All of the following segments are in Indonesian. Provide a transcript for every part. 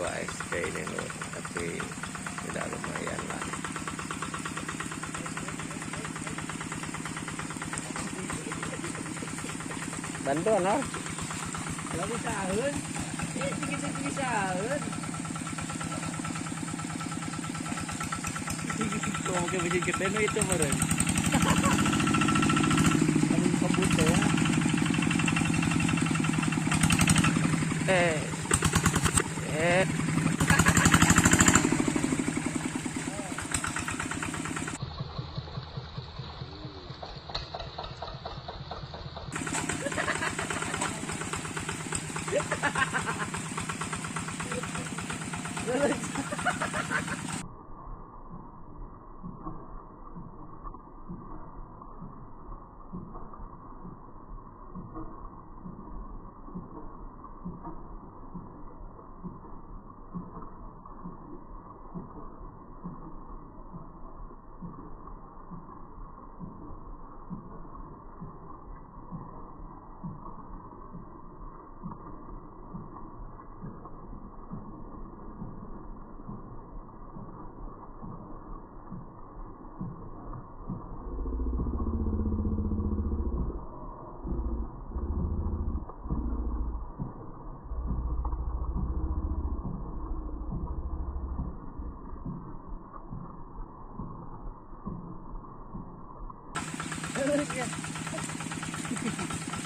2 SP ini loh, tapi tidak lumayan lah. Bantu Nor. Kalau bisaun, kita bisaun. Kau ke bikin kita itu meren. Kamu komputer ya.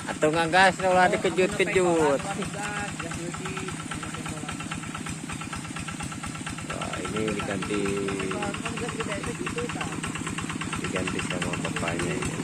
Atau ngagas ulah dikejut-kejut. Wah, ini diganti sama bapaknya ini.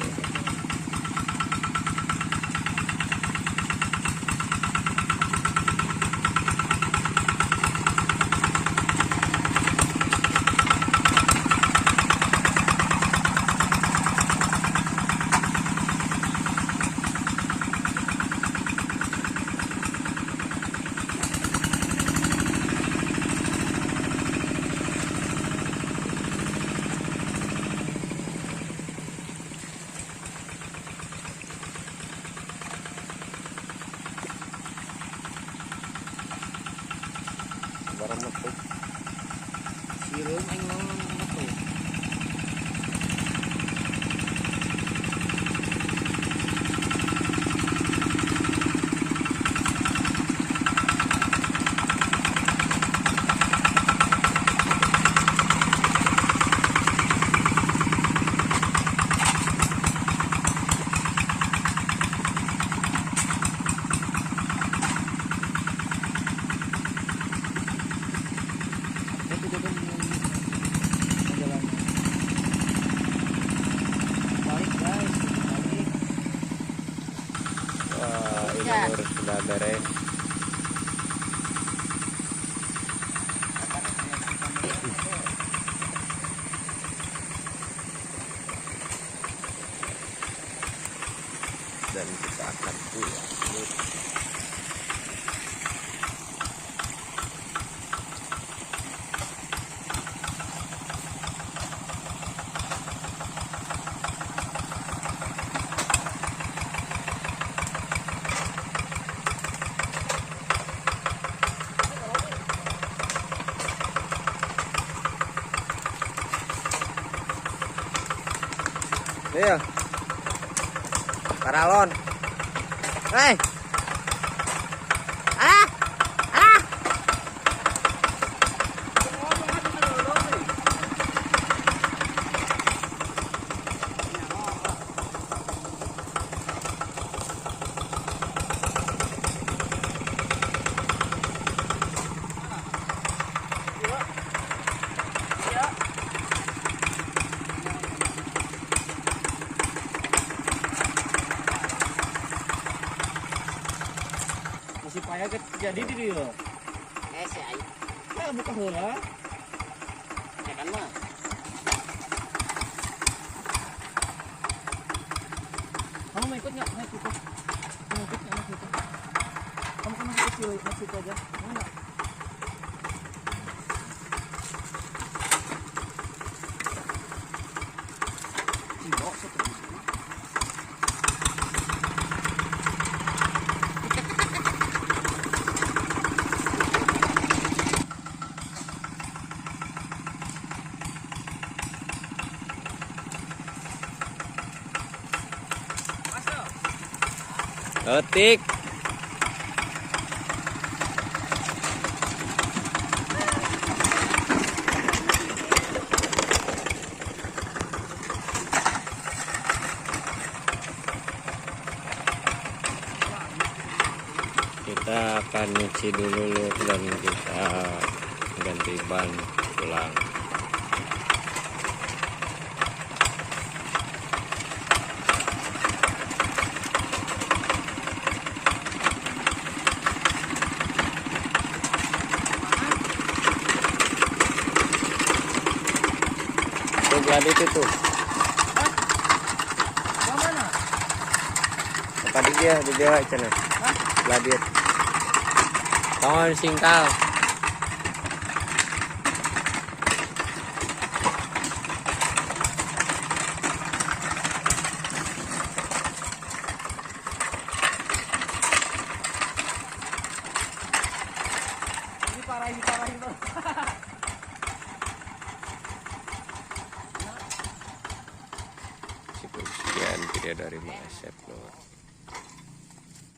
Barang metu. Sirum aing ngomong metu. Urus sudah beres. Dan kita akan pulang. Iya. Paralon. Hei. Supaya jadi di dia. Saya Buka heula. ya kan mah. Kamu mau ikut nggak? Naik ikut. Kamu ikut nggak? Naik ikut. Kamu kan masih kecil, naik situ aja. Mau nggak? Cibok satu. detik. Kita akan nyuci dulu Lur, dan kita ganti ban pulang. Tuh jadi itu. Yang mana? Apa di dia cina? Belah dia. Tahun singkal. Ini parah itu. Sekian video dari Mas Chef Lur.